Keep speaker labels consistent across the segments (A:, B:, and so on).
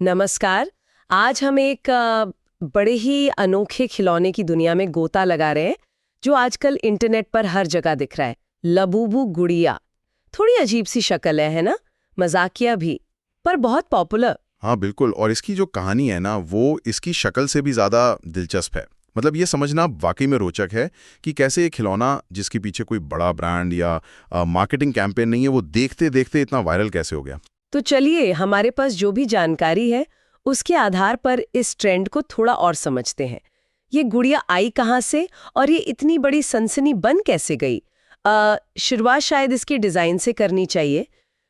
A: नमस्कार। आज हम एक बड़े ही अनोखे खिलौने की दुनिया में गोता लगा रहे हैं जो आजकल इंटरनेट पर हर जगह दिख रहा है। लबूबू गुड़िया। थोड़ी अजीब सी शक्ल है ना? मजाकिया भी, पर बहुत पॉपुलर।
B: हाँ बिल्कुल। और इसकी जो कहानी है ना वो इसकी शक्ल से भी ज़्यादा दिलचस्प है। मतलब ये समझना वाकई में रोचक है कि कैसे ये खिलौना जिसके पीछे कोई बड़ा ब्रांड या मार्केटिंग कैंपेन नहीं है वो देखते देखते इतना वायरल कैसे हो गया।
A: तो चलिए हमारे पास जो भी जानकारी है उसके आधार पर इस ट्रेंड को थोड़ा और समझते हैं। ये गुड़िया आई कहाँ से और ये इतनी बड़ी सनसनी बन कैसे गई? शुरुआत शायद इसके डिजाइन से करनी चाहिए।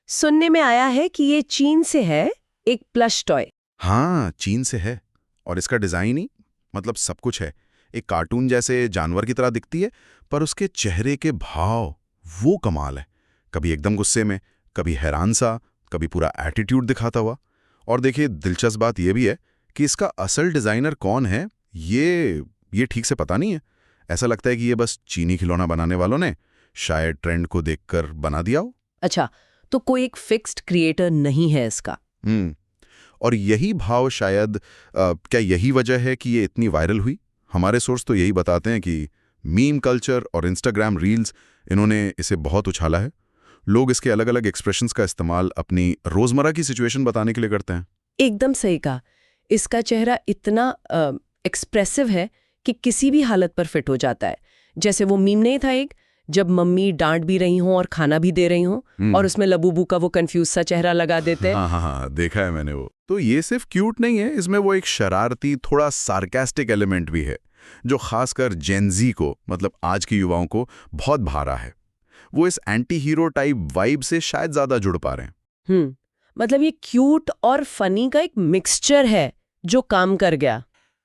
A: सुनने में आया है कि ये चीन से है, एक प्लश टॉय।
B: हाँ चीन से है। और इसका डिज़ाइन ही मतलब सब कुछ है। एक कार्टून जैसे जानवर की तरह दिखती है, पर उसके चेहरे के भाव वो कमाल है। कभी एकदम गुस्से में, कभी हैरान सा, कभी पूरा एटीट्यूड दिखाता हुआ। और देखिए दिलचस्प बात यह भी है कि इसका असल डिज़ाइनर कौन है ये ठीक से पता नहीं है। ऐसा लगता है कि ये बस चीनी खिलौना बनाने वालों ने शायद ट्रेंड को देखकर बना दिया हो।
A: अच्छा, तो कोई एक फिक्स्ड क्रिएटर नहीं है इसका?
B: और यही भाव शायद क्या यही वजह है कि ये इतनी वायरल हुई। हमारे सोर्स तो यही बताते हैं कि मीम कल्चर और इंस्टाग्राम रील्स इन्होंने इसे बहुत उछाला है। लोग इसके अलग अलग एक्सप्रेशंस का इस्तेमाल अपनी रोजमर्रा की सिचुएशन बताने के लिए करते हैं।
A: एकदम सही कहा। इसका चेहरा इतना एक्सप्रेसिव है कि किसी भी हालत पर फिट हो जाता है। जैसे वो मीम नहीं था एक, जब मम्मी डांट भी रही हों और खाना भी दे रही हों और उसमें लबूबू का वो कंफ्यूज सा चेहरा लगा देते हैं।
B: हाँ, देखा है मैंने वो। तो ये सिर्फ क्यूट नहीं है, इसमें वो एक शरारती थोड़ा सार्केस्टिक एलिमेंट भी है जो खासकर जेनजी को मतलब आज के युवाओं को बहुत भा रहा है। वो इस एंटी हीरो टाइप वाइब से शायद ज्यादा जुड़ पा रहे हैं।
A: मतलब ये क्यूट और फनी का एक मिक्सचर है जो काम कर गया।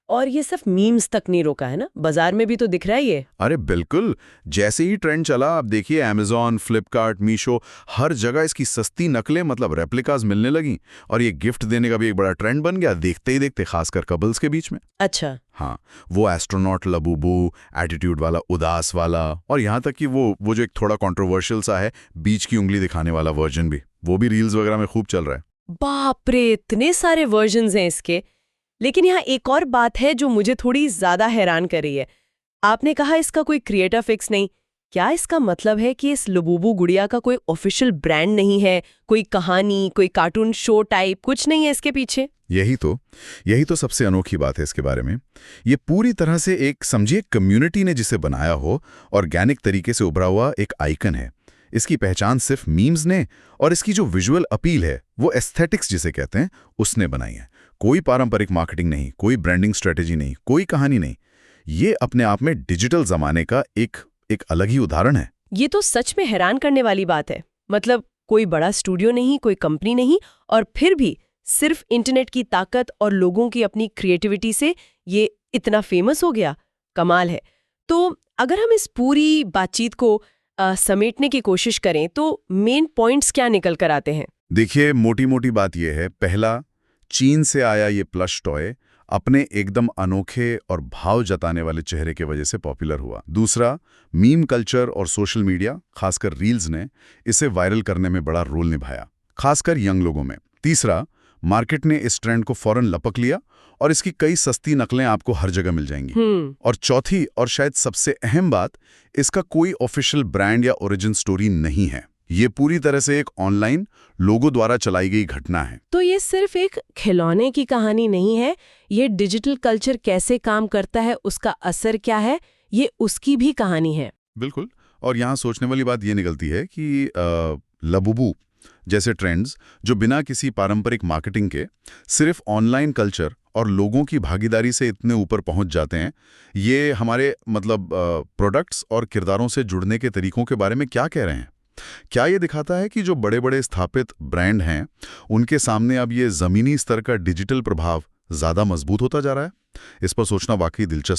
A: और ये सिर्फ मीम्स तक नहीं रोका है ना, बाजार में भी तो दिख रहा है ये।
B: अरे बिल्कुल। जैसे ही ट्रेंड चला आप देखिए अमेज़न, फ्लिपकार्ट, मीशो हर जगह इसकी सस्ती नकलें मतलब रेप्लिकास मिलने लगी। और ये गिफ्ट देने का भी एक बड़ा ट्रेंड बन गया देखते ही देखते, खासकर कपल्स के बीच में।
A: अच्छा।
B: हाँ, वो एस्ट्रोनॉट लबूबू, एटीट्यूड वाला, उदास वाला, और यहाँ तक कि वो जो एक थोड़ा कंट्रोवर्शियल सा है बीच की उंगली दिखाने वाला वर्जन भी, वो भी रील्स वगैरह में खूब चल रहा है।
A: बाप रे, इतने सारे वर्जन्स हैं इसके। लेकिन यहाँ एक और बात है जो मुझे थोड़ी ज्यादा हैरान कर रही है। आपने कहा इसका कोई क्रिएटर फिक्स नहीं। क्या इसका मतलब है कि इस लबूबू गुड़िया का कोई ऑफिशियल ब्रांड नहीं है, कोई कहानी, कोई कार्टून शो टाइप कुछ नहीं है इसके पीछे?
B: यही तो सबसे अनोखी बात है इसके बारे में। ये पूरी तरह से एक समझिए कम्युनिटी ने जिसे बनाया हो, ऑर्गेनिक तरीके से उभरा हुआ एक आइकन है। इसकी पहचान सिर्फ मीम्स ने और इसकी जो विजुअल अपील है वो एस्थेटिक्स जिसे कहते हैं उसने बनाई है। कोई पारंपरिक मार्केटिंग नहीं, कोई ब्रांडिंग स्ट्रेटेजी नहीं, कोई कहानी नहीं। ये अपने आप में डिजिटल जमाने का एक अलग ही उदाहरण है।
A: ये तो सच में हैरान करने वाली बात है। मतलब कोई बड़ा स्टूडियो नहीं, कोई कंपनी नहीं, और फिर भी सिर्फ इंटरनेट की ताकत और लोगों की अपनी क्रिएटिविटी से ये इतना फेमस हो गया। कमाल है। तो अगर हम इस पूरी बातचीत को समेटने की कोशिश करें तो मेन पॉइंट्स क्या निकल कर आते हैं?
B: देखिए मोटी मोटी बात यह है, पहला, चीन से आया ये प्लश टॉय अपने एकदम अनोखे और भाव जताने वाले चेहरे के वजह से पॉपुलर हुआ। दूसरा, मीम कल्चर और सोशल मीडिया खासकर रील्स ने इसे वायरल करने में बड़ा रोल निभाया, खासकर यंग लोगों में। तीसरा, मार्केट ने इस ट्रेंड को फौरन लपक लिया और इसकी कई सस्ती नकलें आपको हर जगह मिल जाएंगी। और चौथी और शायद सबसे अहम बात, इसका कोई ऑफिशियल ब्रांड या ओरिजिन स्टोरी नहीं है। ये पूरी तरह से एक ऑनलाइन लोगों द्वारा चलाई गई घटना है।
A: तो ये सिर्फ एक खिलौने की कहानी नहीं है, ये डिजिटल कल्चर कैसे काम करता है, उसका असर क्या है, ये उसकी भी कहानी है।
B: बिल्कुल। और यहाँ सोचने वाली बात ये निकलती है कि लबूबू जैसे ट्रेंड्स जो बिना किसी पारंपरिक मार्केटिंग के सिर्फ ऑनलाइन कल्चर और लोगों की भागीदारी से इतने ऊपर पहुंच जाते हैं, ये हमारे मतलब प्रोडक्ट्स और किरदारों से जुड़ने के तरीकों के बारे में क्या कह रहे हैं? क्या ये दिखाता है कि जो बड़े बड़े स्थापित ब्रांड हैं उनके सामने अब ये जमीनी स्तर का डिजिटल प्रभाव ज्यादा मजबूत होता जा रहा है? इस पर सोचना वाकई दिलचस्प